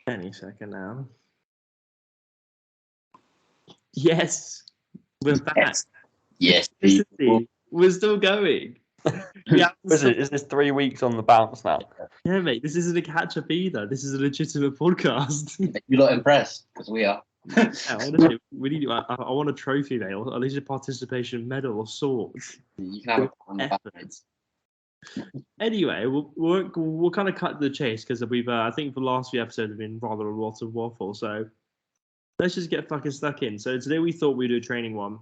Any second now. Yes, we're back. Yes, Consistency. We're still going. Yeah, Is this 3 weeks on the bounce now? yeah, mate. This isn't a catch up either. This is a legitimate podcast. You're not impressed because we are. Yeah, honestly, we need. I want a trophy, mate, or at least a participation medal or sorts. You can have it on the back. Anyway, we'll kind of cut to the chase because we've I think the last few episodes have been rather a lot of waffle. So let's just get fucking stuck in. So today we thought we'd do a training one,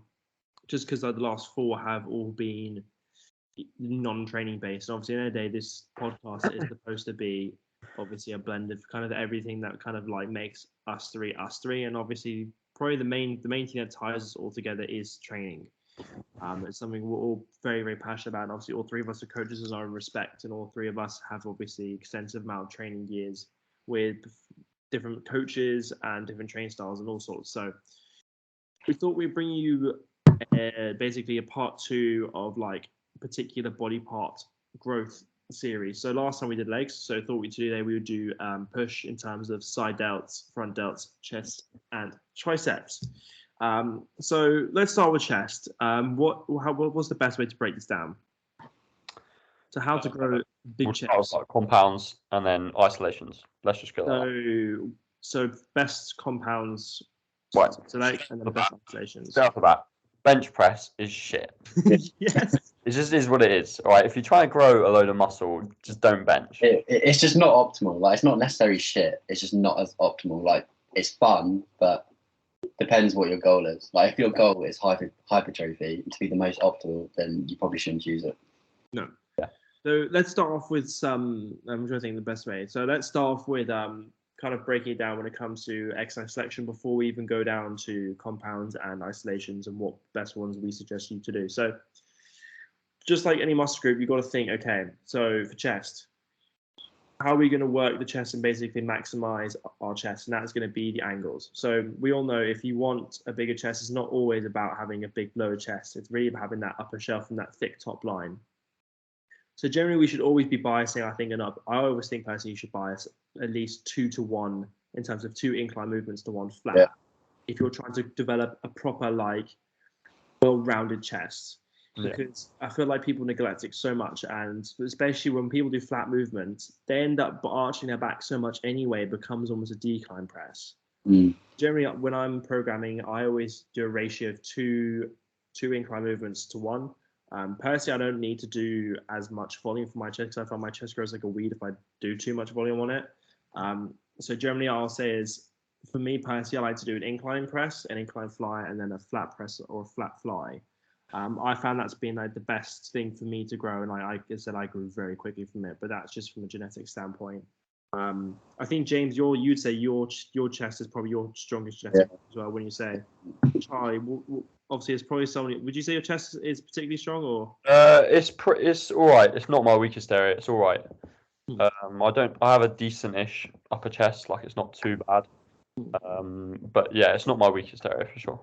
just because the last four have all been non-training based. And obviously, in a day, this podcast is supposed to be obviously a blend of kind of everything that kind of like makes us three, and obviously probably the main thing that ties us all together is training. It's something we're all very, very passionate about. And obviously, all three of us are coaches in our own respect, and all three of us have obviously extensive amount of training years with different coaches and different training styles and all sorts. So we thought we'd bring you basically a part two of like particular body part growth series. So last time we did legs, so I thought today we would do push in terms of side delts, front delts, chest, and triceps. So let's start with chest. What was the best way to break this down? So how to grow big We'll start with chest. like compounds and then isolations. Let's just go that. So best compounds Right. select and then the best isolations. Straight off the bat, bench press is shit. Yes. It just is what it is. All right. If you try to grow a load of muscle, just don't bench. It's just not optimal. Like, it's not necessarily shit. It's just not as optimal. Like, it's fun, but depends what your goal is. Like, if your goal is hypertrophy to be the most optimal, then you probably shouldn't use it. No. Yeah. So let's start off with some. I'm trying to think the best way. So let's start off with kind of breaking it down when it comes to exercise selection before we even go down to compounds and isolations and what best ones we suggest you to do. So just like any muscle group, you've got to think, okay, so for chest, how are we going to work the chest and basically maximize our chest? And that's going to be the angles. So we all know if you want a bigger chest, it's not always about having a big lower chest. It's really about having that upper shelf and that thick top line. So generally, we should always be biasing, I think, I always think personally you should bias at least 2 to 1 in terms of 2 incline movements to 1 flat. Yeah. If you're trying to develop a proper, like, well-rounded chest. Because I feel like people neglect it so much, and especially when people do flat movements, they end up arching their back so much anyway, it becomes almost a decline press. Generally, when I'm programming, I always do a ratio of two incline movements to 1. Personally, I don't need to do as much volume for my chest because I find my chest grows like a weed if I do too much volume on it. So generally, I'll say is, for me personally, I like to do an incline press, an incline fly, and then a flat press or a flat fly. I found that's been like the best thing for me to grow, and like I said, I grew very quickly from it. But that's just from a genetic standpoint. I think James, you'd say your chest is probably your strongest genetic as well. When you say Charlie, obviously it's probably someone. Would you say your chest is particularly strong, or? It's all right. It's not my weakest area. It's all right. I have a decent-ish upper chest. Like, it's not too bad. But yeah, it's not my weakest area for sure.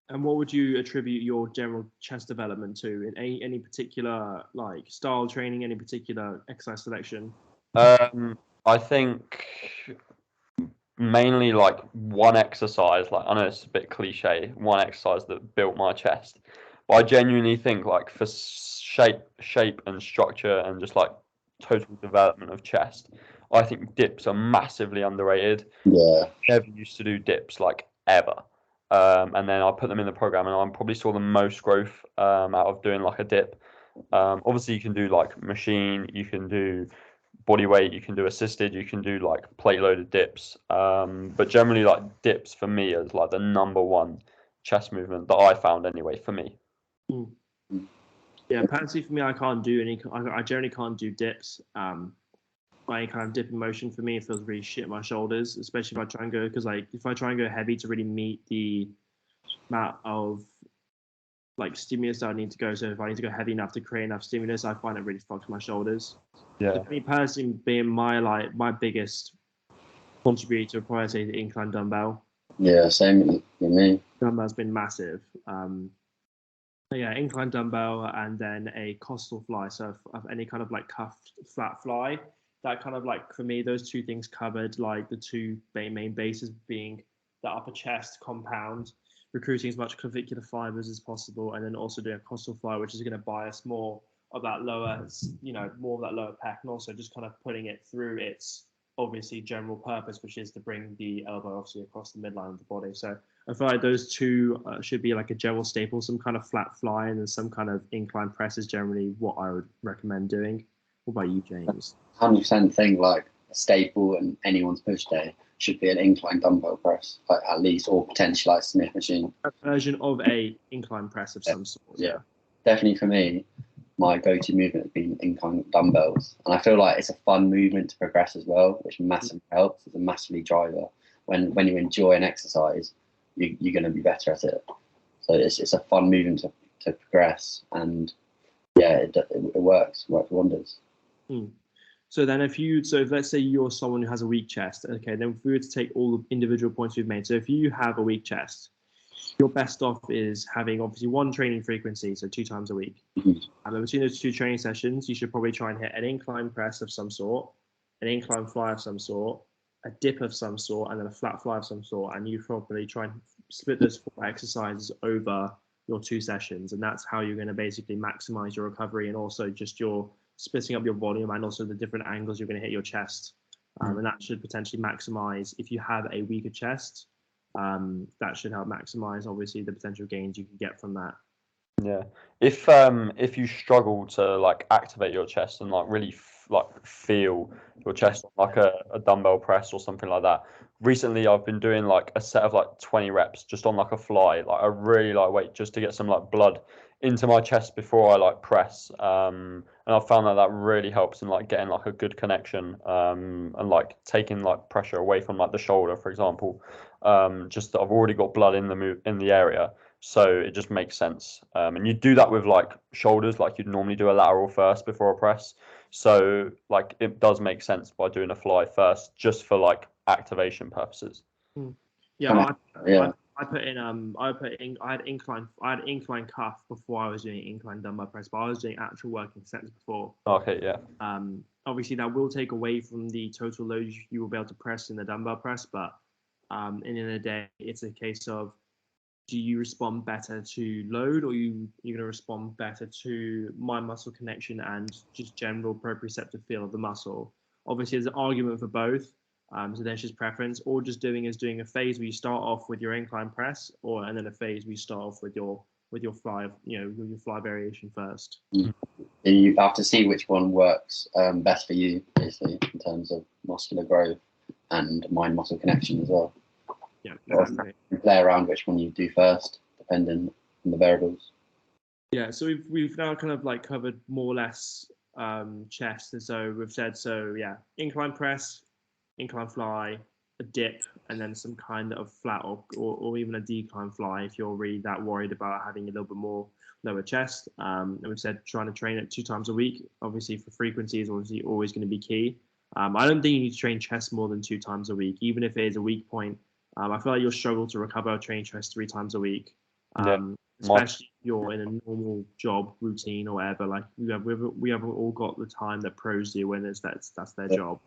And what would you attribute your general chest development to? In any particular like style training, any particular exercise selection? I think mainly like one exercise. Like, I know it's a bit cliche, one exercise that built my chest, but I genuinely think like for shape and structure and just like total development of chest, I think dips are massively underrated. Yeah. Never used to do dips like ever. And then I put them in the program, and I probably saw the most growth out of doing like a dip. Obviously, you can do like machine, you can do body weight, you can do assisted, you can do like plate loaded dips. But generally, like dips for me is like the number one chest movement that I found anyway for me. Yeah, personally for me, I can't do any. I generally can't do dips. Any kind of dipping motion for me, it feels really shit in my shoulders, especially if I try and go, because like if I try and go heavy to really meet the amount of like stimulus that I need to go, so if I need to go heavy enough to create enough stimulus, I find it really fucks my shoulders. Yeah. So for me personally, being my biggest contributor would probably say the incline dumbbell. Yeah, same with me. Dumbbell's been massive. Yeah, incline dumbbell and then a costal fly. So of any kind of like cuffed flat fly, that kind of like, for me, those two things covered like the two main bases being the upper chest compound, recruiting as much clavicular fibers as possible, and then also doing a costal fly, which is going to bias more of that lower, more of that lower pec, and also just kind of putting it through its obviously general purpose, which is to bring the elbow obviously across the midline of the body. So I feel like those two should be like a general staple. Some kind of flat fly and then some kind of incline press is generally what I would recommend doing. What about you, James? 100% thing, like a staple and anyone's push day should be an incline dumbbell press, like at least, or potentially like Smith machine. A version of a incline press of some sort. Yeah. Definitely for me, my go-to movement has been incline dumbbells, and I feel like it's a fun movement to progress as well, which massively helps. It's a massively driver. When you enjoy an exercise, you're going to be better at it. So it's a fun movement to progress, and yeah, it works wonders. So then if let's say you're someone who has a weak chest, okay, then if we were to take all the individual points we've made, so if you have a weak chest, your best off is having obviously one training frequency, so 2 times a week. And between those 2 training sessions, you should probably try and hit an incline press of some sort, an incline fly of some sort, a dip of some sort, and then a flat fly of some sort. And you probably try and split those 4 exercises over your 2 sessions. And that's how you're going to basically maximize your recovery, and also just your splitting up your volume, and also the different angles you're going to hit your chest. And that should potentially maximize, if you have a weaker chest, that should help maximize obviously the potential gains you can get from that. Yeah, if you struggle to like activate your chest and like really feel your chest on like a dumbbell press or something like that, recently I've been doing like a set of like 20 reps just on like a fly. Like I really like weight just to get some like blood into my chest before I like press, and I found that really helps in like getting like a good connection, and like taking like pressure away from like the shoulder, for example. Just that I've already got blood in the area, so it just makes sense. And you do that with like shoulders, like you'd normally do a lateral first before a press. So like it does make sense by doing a fly first, just for like activation purposes. Yeah, I had incline cuff before I was doing incline dumbbell press, but I was doing actual working sets before. Okay, yeah. Obviously that will take away from the total load you will be able to press in the dumbbell press, but in the end of the day, it's a case of, do you respond better to load, or you're going to respond better to mind muscle connection and just general proprioceptive feel of the muscle? Obviously, there's an argument for both. So there's just preference, or just doing a phase where you start off with your incline press, and then a phase where you start off with your fly, with your fly variation first. You have to see which one works best for you, basically, in terms of muscular growth and mind muscle connection as well. Yeah, exactly. Play around which one you do first, depending on the variables. Yeah, so we've now kind of like covered more or less chest, and so we've said, incline press, incline fly, a dip, and then some kind of flat or even a decline fly if you're really that worried about having a little bit more lower chest. And we've said trying to train it 2 times a week. Obviously, for frequency is obviously always going to be key. I don't think you need to train chest more than 2 times a week, even if it is a weak point. I feel like you'll struggle to recover training chest 3 times a week, especially if you're in a normal job routine or whatever. Like we haven't all got the time that pros do when that's their job.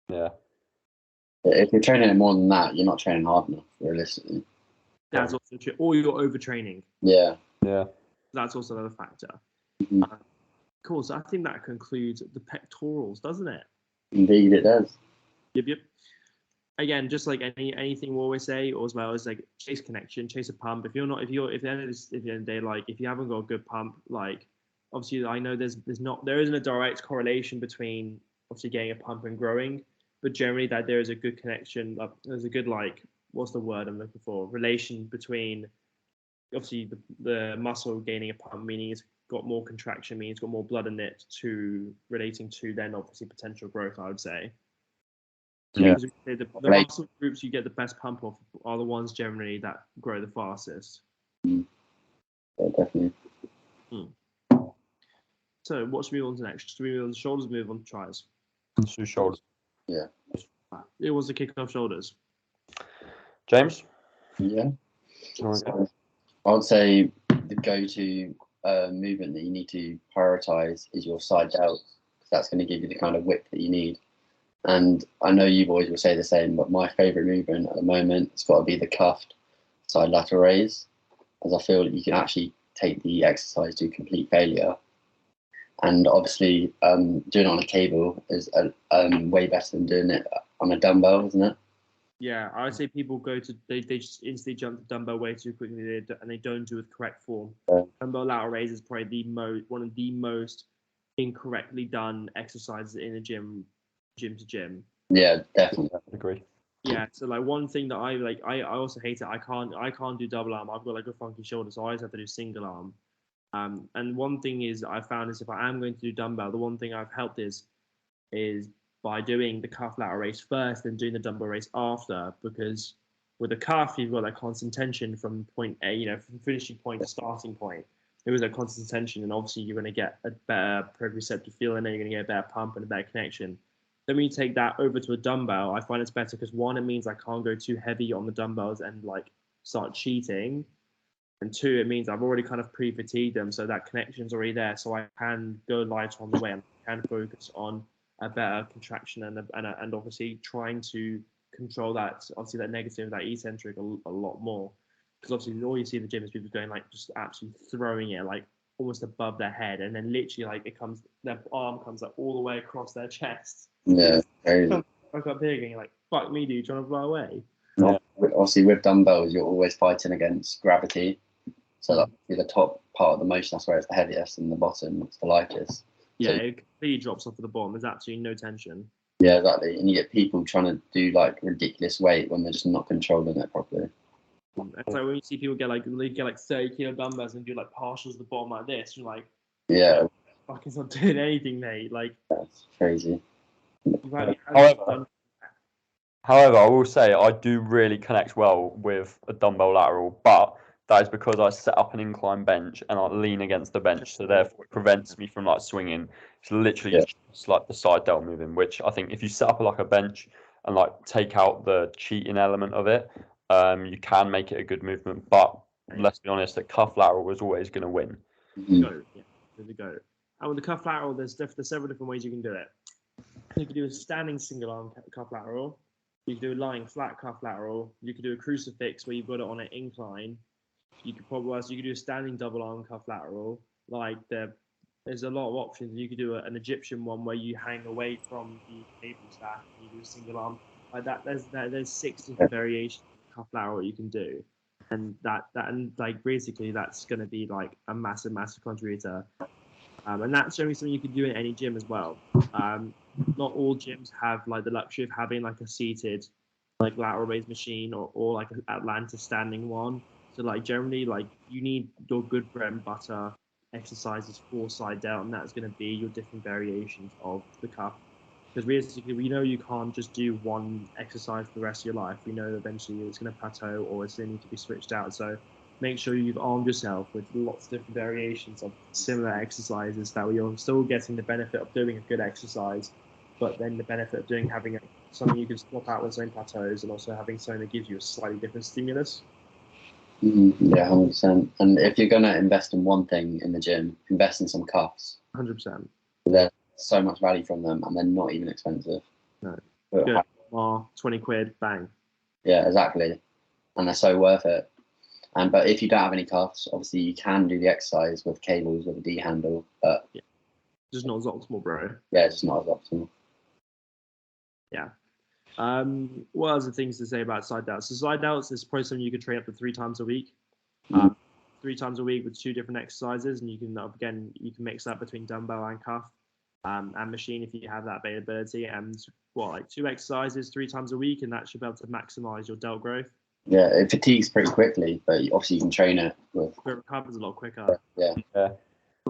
Yeah. If you're training it more than that, you're not training hard enough, realistically. That's also true. Or you're overtraining. Yeah. That's also another factor. Mm-hmm. Cool. So I think that concludes the pectorals, doesn't it? Indeed, it does. Yep. Again, just like anything we always say, or as well as like chase connection, chase a pump. If you're at the end of the day, like if you haven't got a good pump, like obviously I know there isn't a direct correlation between obviously getting a pump and growing, but generally that there is a good connection. There's a good what's the word I'm looking for? Relation between obviously the muscle gaining a pump, meaning it's got more contraction, meaning it's got more blood in it, to relating to then obviously potential growth, I would say. Yeah. The muscle groups you get the best pump off are the ones generally that grow the fastest. Yeah, definitely. So what should we move on to next? Should we move on to shoulders, move on to tries? Let's do shoulders. Yeah. It was the kick off shoulders. James? Yeah. So I would say the go-to movement that you need to prioritize is your side delts. That's going to give you the kind of width that you need. And I know you boys will say the same, but my favourite movement at the moment has got to be the cuffed side lateral raise, as I feel that you can actually take the exercise to complete failure. And obviously, doing it on a cable is way better than doing it on a dumbbell, isn't it? Yeah, I would say people they just instantly jump to dumbbell way too quickly, and they don't do it with correct form. Yeah. Dumbbell lateral raise is probably one of the most incorrectly done exercises in a gym to gym. Yeah, definitely. I agree. Yeah, so like one thing that I also hate it. I can't do double arm. I've got like a funky shoulder, so I always have to do single arm. And one thing is I found is if I am going to do dumbbell, the one thing I've helped is by doing the cuff lateral raise first and doing the dumbbell raise after, because with the cuff you've got that constant tension from point A, from finishing point to starting point. There is a constant tension, and obviously you're going to get a better proprioceptive feel, and then you're going to get a better pump and a better connection. Then when you take that over to a dumbbell, I find it's better because one, it means I can't go too heavy on the dumbbells and like start cheating. And two, it means I've already kind of pre-fatigued them, so that connection's already there. So I can go lighter on the weight and I can focus on a better contraction and obviously trying to control that, obviously that negative, that eccentric a lot more. Because obviously all you see in the gym is people going like just absolutely throwing it like almost above their head, and then literally like their arm comes like all the way across their chest. Yeah, crazy. Back up here and you're like, fuck me, dude, trying to fly away. Yeah. Obviously, with dumbbells, you're always fighting against gravity. So like the top part of the motion, that's where it's the heaviest, and the bottom, it's the lightest. Yeah, So, it completely drops off at the bottom. There's absolutely no tension. yeah, exactly. And you get people trying to do like ridiculous weight when they're just not controlling it properly. It's like when you see people get like 30-kilo dumbbells and do like partials at the bottom like this, you're like, Yeah, fucking not doing anything, mate. Like, that's crazy. However, I will say I do really connect well with a dumbbell lateral, but that is because I set up an incline bench and I lean against the bench, so therefore it prevents me from like swinging. It's literally just like the side delt moving, which I think if you set up like a bench and like take out the cheating element of it, you can make it a good movement. But let's be honest, the cuff lateral was always going to win. Go, yeah, there we go. And with the cuff lateral, there's several different ways you can do it. You can do a standing single arm cuff lateral. You can do a lying flat cuff lateral. You could do a crucifix where you've got it on an incline. You could do a standing double arm cuff lateral. Like there's a lot of options. You could do an Egyptian one where you hang away from the cable stack and you do a single arm. Like that. There's 6 different variations of cuff lateral you can do, and like basically that's going to be like a massive contributor. And that's generally something you can do in any gym as well. Not all gyms have like the luxury of having like a seated like lateral raise machine or like an Atlanta standing one. So like generally like you need your good bread and butter exercises for side delt, and that's going to be your different variations of the cuff. Because realistically, we know you can't just do one exercise for the rest of your life. We know that eventually it's going to plateau or it's going to need to be switched out. So make sure you've armed yourself with lots of different variations of similar exercises that you're still getting the benefit of doing a good exercise, but then the benefit of having something you can swap out when something plateaus, and also having something that gives you a slightly different stimulus. Yeah, 100%. And if you're gonna invest in one thing in the gym, invest in some cuffs. 100%. There's so much value from them, and they're not even expensive. No. Good. 20 quid, bang. Yeah, exactly. And they're so worth it. But if you don't have any cuffs, obviously you can do the exercise with cables with a D handle, but just not as optimal, bro. Yeah, it's just not as optimal. Yeah. What other things to say about side delts? So side delts is probably something you could train up to 3 times a week. 3 times a week with 2 different exercises, and you can mix that between dumbbell and cuff and machine if you have that availability. And 2 exercises 3 times a week, and that should be able to maximize your delt growth. Yeah, it fatigues pretty quickly, but obviously you can train it with. But it recovers a lot quicker. Yeah.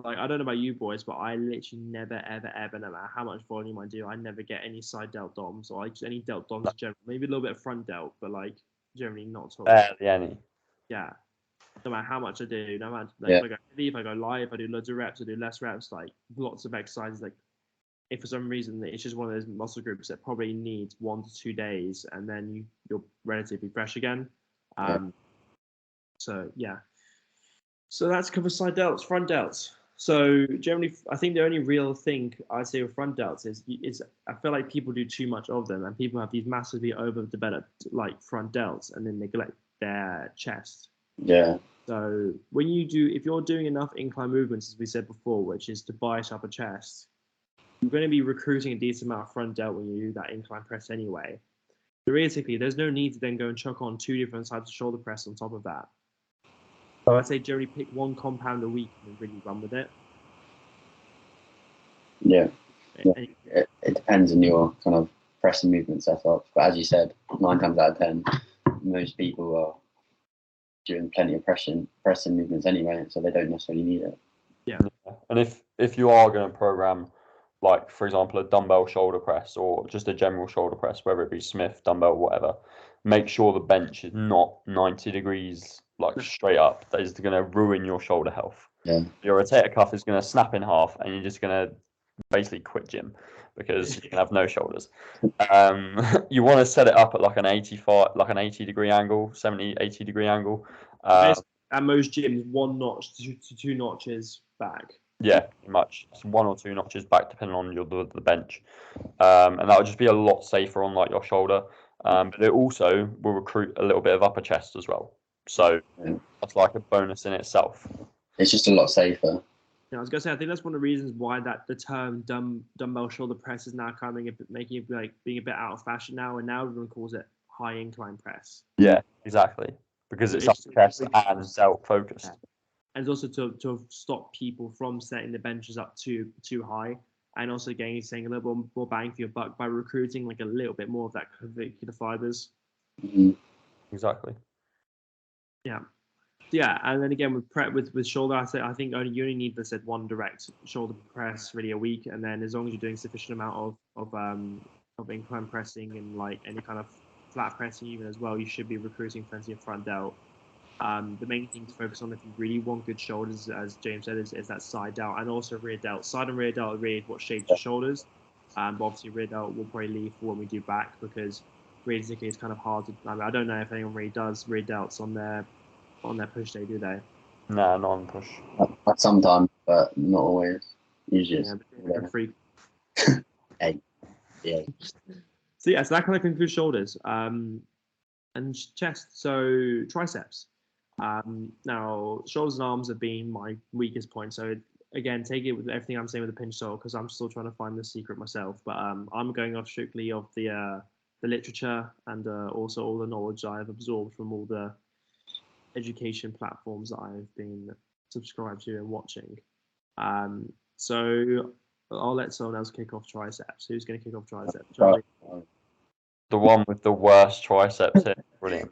Like, I don't know about you boys, but I literally never, ever, no matter how much volume I do, I never get any side delt DOMs or like any delt DOMs generally. Maybe a little bit of front delt, but like generally not at all. Barely any. Yeah. No matter how much I do, no matter if I go heavy, if I go live, if I do loads of reps, I do less reps, like lots of exercises. Like if for some reason it's just one of those muscle groups that probably needs 1 to 2 days, and then you're relatively fresh again. So yeah. So that's cover side delts, front delts. So generally, I think the only real thing I say with front delts is I feel like people do too much of them, and people have these massively overdeveloped like front delts, and then neglect their chest. Yeah. So when you do, if you're doing enough incline movements, as we said before, which is to bias up a chest, you're going to be recruiting a decent amount of front delt when you do that incline press anyway. Theoretically, there's no need to then go and chuck on 2 different sides of shoulder press on top of that. So I'd say generally pick 1 compound a week and really run with it. Yeah. It depends on your kind of pressing movement setup. But as you said, 9 times out of 10, most people are doing plenty of pressing movements anyway, so they don't necessarily need it. Yeah. And if you are going to program, like for example, a dumbbell shoulder press or just a general shoulder press, whether it be Smith, dumbbell, whatever, make sure the bench is not 90 degrees like straight up. That is going to ruin your shoulder health. Yeah. Your rotator cuff is going to snap in half, and you're just going to basically quit gym because you can have no shoulders. You want to set it up at like an 80 degree angle, 70, 80 degree angle. At most gyms, 1 notch to 2 notches back. Yeah, pretty much. It's 1 or 2 notches back, depending on the bench, and that would just be a lot safer on like your shoulder. But it also will recruit a little bit of upper chest as well. So that's like a bonus in itself. It's just a lot safer. Yeah, I was gonna say I think that's one of the reasons why the term dumbbell shoulder press is now making it like being a bit out of fashion now, and now everyone calls it high incline press. Yeah, exactly, because it's upper chest and delt focused. Yeah. And also to stop people from setting the benches up too high, and also saying a little bit more bang for your buck by recruiting like a little bit more of that clavicular fibers. Mm-hmm. Exactly. Yeah. Yeah, and then again with shoulder, I think you only need this at 1 direct shoulder press really a week, and then as long as you're doing sufficient amount of incline pressing and like any kind of flat pressing even as well, you should be recruiting plenty of front delt. The main thing to focus on if you really want good shoulders, as James said, is that side delt and also rear delt. Side and rear delt are really what shapes your shoulders. But obviously rear delt we'll probably leave for when we do back, because realistically it's kind of hard to. I don't know if anyone really does rear delts on their push day, do they? No, not on push. Sometimes, but not always. Usually, yeah, freak. Hey, yeah. So that kind of concludes shoulders, and chest. So triceps. Now shoulders and arms have been my weakest point. So again, take it with everything I'm saying with a pinch of salt, because I'm still trying to find the secret myself. But I'm going off strictly of the literature and also all the knowledge I have absorbed from all the education platforms that I've been subscribed to and watching. So I'll let someone else kick off triceps. Who's going to kick off triceps? Charlie? The one with the worst triceps here. Brilliant.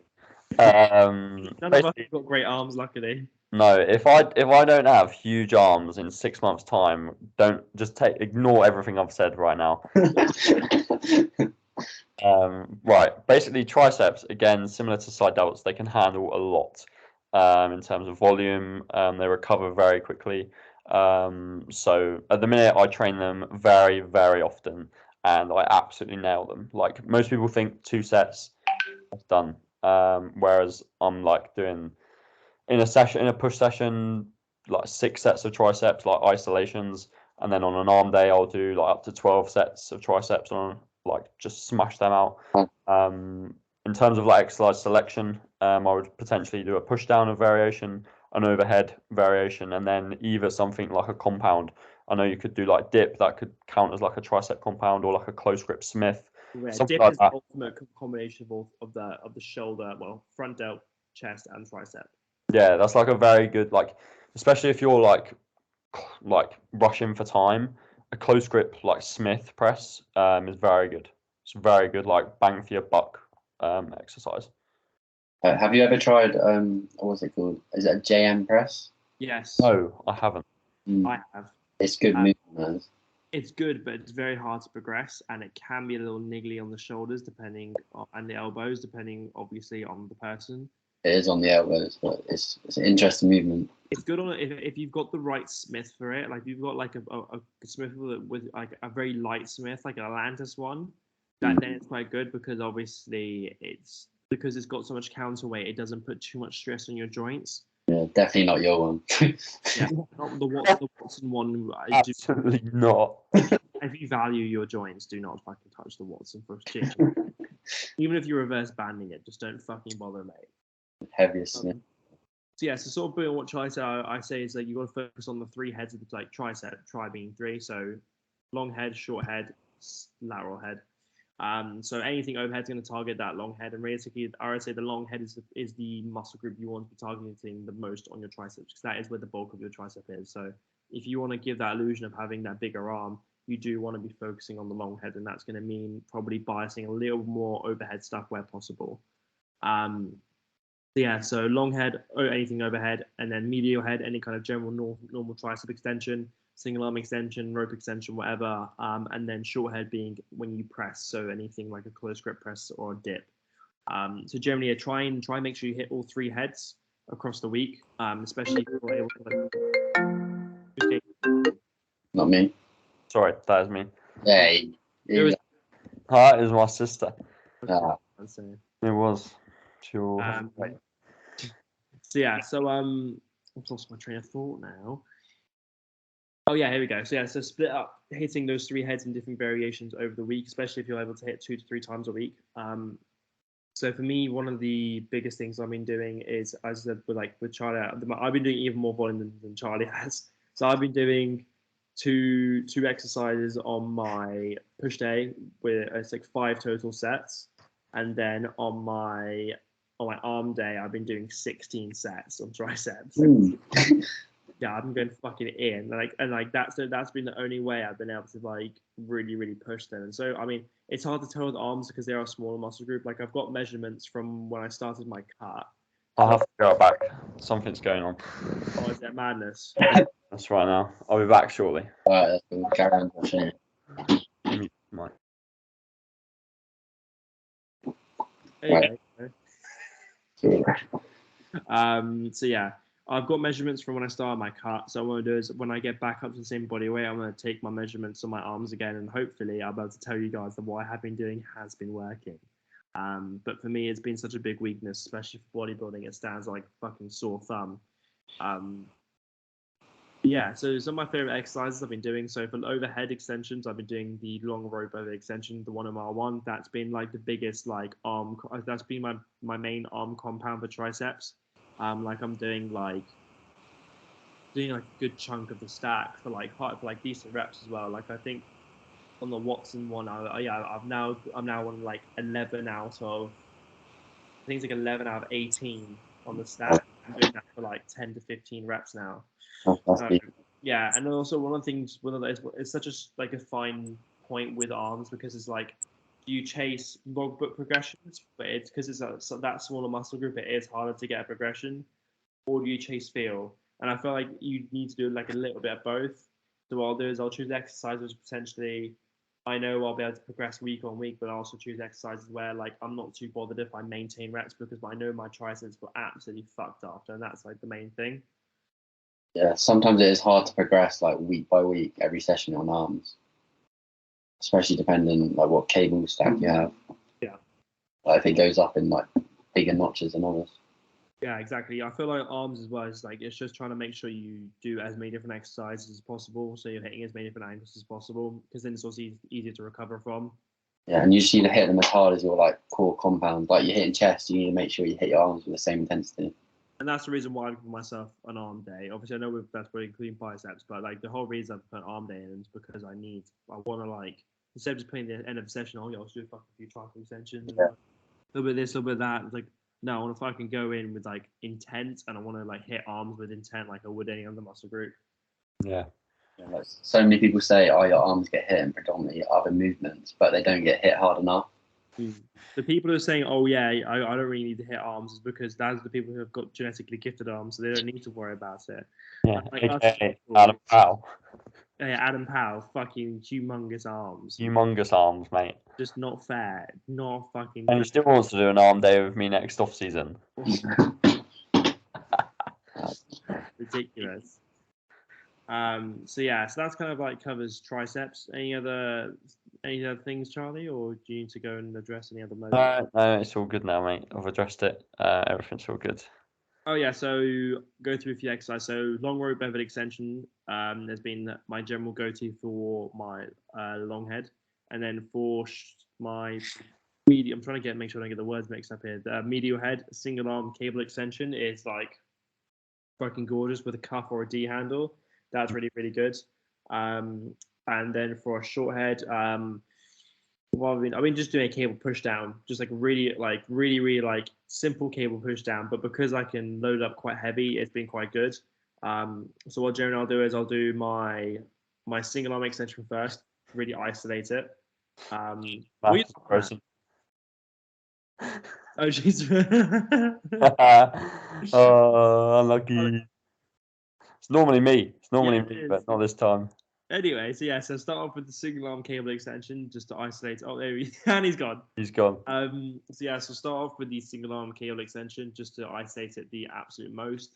None of us have got great arms, luckily. No, if I don't have huge arms in 6 months' time, don't just ignore everything I've said right now. Right, basically triceps, again, similar to side delts, they can handle a lot in terms of volume. They recover very quickly. So at the minute I train them very, very often, and I absolutely nail them. Like most people think 2 sets, that's done. Whereas I'm like doing in a push session, like 6 sets of triceps, like isolations, and then on an arm day I'll do like up to 12 sets of triceps on, like just smash them out. In terms of like exercise selection, I would potentially do a push down of variation, an overhead variation, and then either something like a compound. I know you could do like dip, that could count as like a tricep compound, or like a close grip Smith. Yeah, something dip like is that. the ultimate combination of the shoulder, well, front delt, chest, and tricep. Yeah, that's like a very good, like, especially if you're like rushing for time, a close grip like Smith press is very good. It's very good, like bang for your buck exercise. Have you ever tried what's it called? Is it a JM press? Yes. No, I haven't. I have. It's good movement. It's good, but it's very hard to progress, and it can be a little niggly on the shoulders, and the elbows, depending obviously on the person. It is on the elbows, but it's an interesting movement. It's good on if you've got the right Smith for it. Like you've got like a Smith with like a very light Smith, like an Atlantis one. Then it's quite good, because obviously it's got so much counterweight. It doesn't put too much stress on your joints. Yeah, definitely not your one. Yeah, not the Watson one. Absolutely not. If you value your joints, do not fucking touch the Watson for stitching. Even if you're reverse banding it, just don't fucking bother, mate. Heaviest. So yeah, so sort of building what I say is that you got to focus on the three heads of the like tricep, tri being three. So long head, short head, lateral head. So anything overhead is going to target that long head, and realistically, I would say the long head is the muscle group you want to be targeting the most on your triceps, because that is where the bulk of your tricep is. So if you want to give that illusion of having that bigger arm, you do want to be focusing on the long head, and that's going to mean probably biasing a little more overhead stuff where possible. Yeah, so long head, or anything overhead, and then medial head, any kind of general normal tricep extension, single arm extension, rope extension, whatever, and then short head being when you press, so anything like a close grip press or a dip. So generally, try and make sure you hit all three heads across the week, especially if you're able to. Not me. Sorry, that is me. Hey. That is my sister. Ah. It was. Sure. So yeah, I've lost my train of thought now. Oh yeah, here we go. So yeah, so split up hitting those three heads in different variations over the week, especially if you're able to hit 2 to 3 times a week. So for me, one of the biggest things I've been doing is, as I said, with Charlie, I've been doing even more volume than Charlie has. So I've been doing two exercises on my push day, where it's like 5 total sets, and then on my arm day, I've been doing 16 sets on triceps. Yeah, I've been going fucking in, that's been the only way I've been able to like really push them. And so I mean, it's hard to tell with arms because they are a smaller muscle group. Like I've got measurements from when I started my cut. I'll have to go back. Something's going on. Oh, is that madness? That's right now. I'll be back shortly. Alright, that's cool. Carry on watching it. There you Right. go. So yeah, I've got measurements from when I started my cut. So what I'm going to do is when I get back up to the same body weight, I'm going to take my measurements on my arms again, and hopefully I'll be able to tell you guys that what I have been doing has been working. But for me, it's been such a big weakness, especially for bodybuilding. It stands like a fucking sore thumb. Yeah, so some of my favorite exercises I've been doing. So for overhead extensions, I've been doing the long rope overhead extension, the 1 mile 1. That's been like the biggest like arm. That's been my main arm compound for triceps. Like I'm doing like a good chunk of the stack for like decent reps as well. Like I think on the Watson one, I'm now on like 11 out of, I think it's like 11 out of 18 on the stack. I'm doing that for like 10 to 15 reps now. Yeah, and also one of the things, it's such a fine point with arms, because it's like you chase logbook progressions, but it's because it's that smaller muscle group, it is harder to get a progression, or do you chase feel? And I feel like you need to do like a little bit of both. So what I'll do is I'll choose exercises potentially I know I'll be able to progress week on week, but I also choose exercises where like I'm not too bothered if I maintain reps, because I know my triceps were absolutely fucked after, and that's like the main thing. Yeah, sometimes it is hard to progress like week by week every session on arms, especially depending like what cable stack you have. Yeah. Like if it goes up in like bigger notches than others. Yeah, exactly. I feel like arms as well is like it's just trying to make sure you do as many different exercises as possible, so you're hitting as many different angles as possible, because then it's also easier to recover from. Yeah, and you just need to hit them as hard as your like core compound. Like you're hitting chest, you need to make sure you hit your arms with the same intensity. And that's the reason why I give myself an arm day. Obviously, I know that's probably including biceps, but like the whole reason I put an arm day in is because I want to like, instead of just putting the end of the session, oh yeah, I'll do a fucking few tricep extensions, Yeah. a little bit of this, a little bit of that. It's like, no, I want to fucking go in with like intent, and I want to like hit arms with intent like I would any other muscle group. Yeah. Yeah, like, so many people say, "Oh, your arms get hit in predominantly other movements, but they don't get hit hard enough." The people who are saying, "Oh yeah, I don't really need to hit arms," is because that's the people who have got genetically gifted arms, so they don't need to worry about it. Yeah. Like AKA Adam Powell. Yeah, Adam Powell, fucking humongous arms. Humongous arms, mate. Just not fair. Not fucking. And he still wants to do an arm day with me next off season. Ridiculous. So yeah, so that's kind of like covers triceps. Any other things, Charlie, or do you need to go and address any other modes? No, it's all good now, mate. I've addressed it. Everything's all good. Oh yeah, so go through a few exercises. So long rope overhead extension has been my general go-to for my long head, and then for my medium, I'm trying to make sure I don't get the words mixed up here. The medial head single arm cable extension is like fucking gorgeous with a cuff or a D handle. That's really really good. And then for a short head, well, I've been just doing a cable push down, just like really like simple cable push down. But because I can load up quite heavy, it's been quite good. So what generally I'll do is I'll do my single arm extension first, really isolate it. Massive person. Oh jeez. Oh, unlucky. It's normally me. It's normally me, it but is. not this time. Anyway, so yeah, so start off with the single arm cable extension just to isolate. Oh, there he and he's gone. He's gone. So yeah, so start off with the single arm cable extension just to isolate it the absolute most.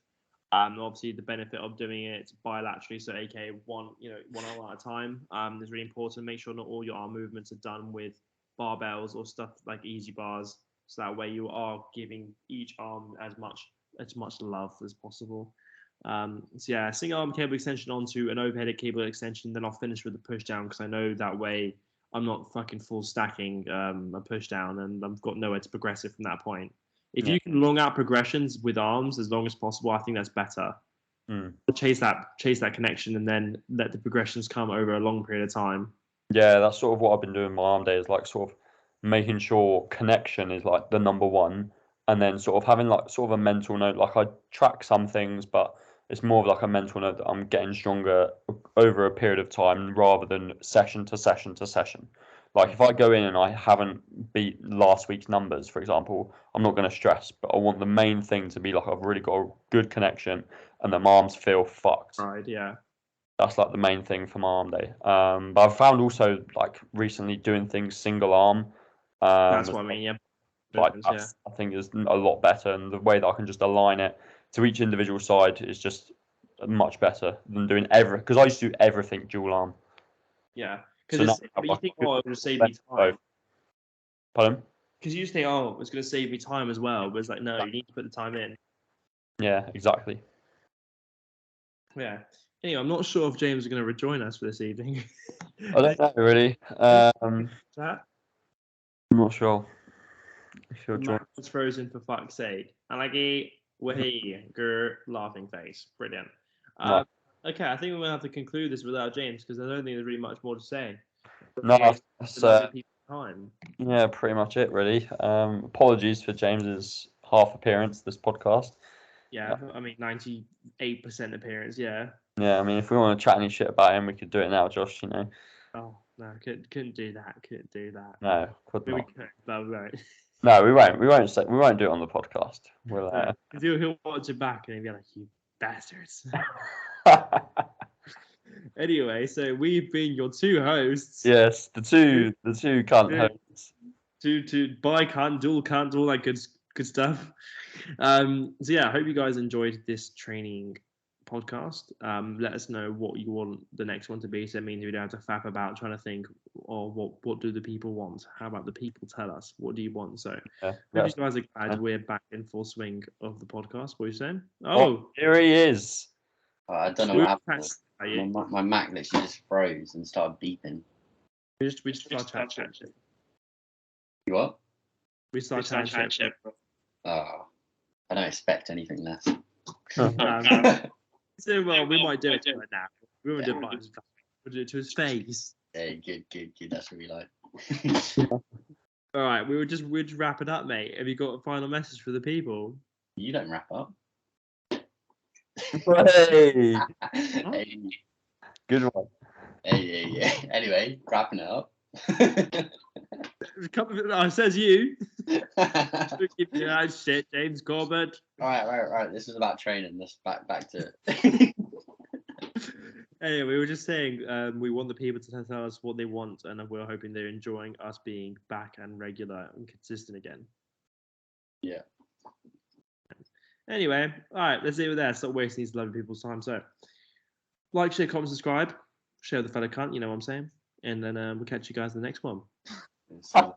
Obviously the benefit of doing it bilaterally, so aka one arm at a time, is really important. Make sure not all your arm movements are done with barbells or stuff like easy bars, so that way you are giving each arm as much love as possible. So yeah, single arm cable extension onto an overhead cable extension, then I'll finish with the push down because I know that way I'm not fucking full stacking a push down and I've got nowhere to progress it from that point. If you can long out progressions with arms as long as possible, I think that's better. Chase that connection and then let the progressions come over a long period of time. Yeah, that's sort of what I've been doing my arm day, is like sort of making sure connection is like the number one, and then sort of having like sort of a mental note. Like I track some things, but it's more of like a mental note that I'm getting stronger over a period of time rather than session to session to session. Like if I go in and I haven't beat last week's numbers, for example, I'm not going to stress, but I want the main thing to be like I've really got a good connection and the arms feel fucked. Right, yeah. That's like the main thing for my arm day. But I've found also like recently doing things single arm. That's as what I well. mean, yeah. Like Difference, that's, I think is a lot better, and the way that I can just align it to each individual side is just much better than doing because I used to do everything dual arm. Yeah, So because now you think, oh, it'll save me time. Pardon? Because you think, oh, it's going to save me time as well, but it's like, no, you need to put the time in. Yeah, exactly. Yeah. Anyway, I'm not sure if James is going to rejoin us for this evening. I don't know really. I'm not sure if you'll join. Matt was frozen for fuck's sake. And like a laughing face. Brilliant. No. Okay, I think we're gonna have to conclude this without James because I don't think there's really much more to say. No, It's lovely people's time. yeah, pretty much it really. Apologies for James's half appearance this podcast. Yeah, I mean 98% appearance. Yeah. Yeah, I mean, if we want to chat any shit about him, we could do it now, Josh. You know. Oh no, couldn't do that. Couldn't do that. No, could Maybe not. we could, but we won't. No, we won't. We won't say. We won't do it on the podcast. We'll. Because he'll watch it back and he'll be like, "You bastards." Anyway, so we've been your two hosts. Yes, the two cunt hosts. Two bi cunt, dual cunt, all that good stuff. So yeah, I hope you guys enjoyed this training podcast. Let us know what you want the next one to be. So it means we don't have to faff about trying to think, or what do the people want? How about the people tell us? What do you want? So Yeah, hope you guys are glad we're back in full swing of the podcast. What are you saying? Oh, here he is. I don't know what happened. My Mac literally just froze and started beeping. We just start chat shit. You what? We start chat shit. Oh, I don't expect anything less. So well, we might do it right now. We won't do it by his back. We'll do it to his face. Yeah, good. That's what we like. All right, we'll just wrap it up, mate. Have you got a final message for the people? You don't wrap up. Hey. Hey. Good one. Hey. Anyway, wrapping it up. Says you. Shit, James Corbett. Right. This is about training. Let's back to it. Anyway, we were just saying we want the people to tell us what they want, and we're hoping they're enjoying us being back and regular and consistent again. Yeah. Anyway, all right, let's leave it there. Stop wasting these lovely people's time. So, like, share, comment, subscribe, share with the fellow cunt. You know what I'm saying? And then we'll catch you guys in the next one. So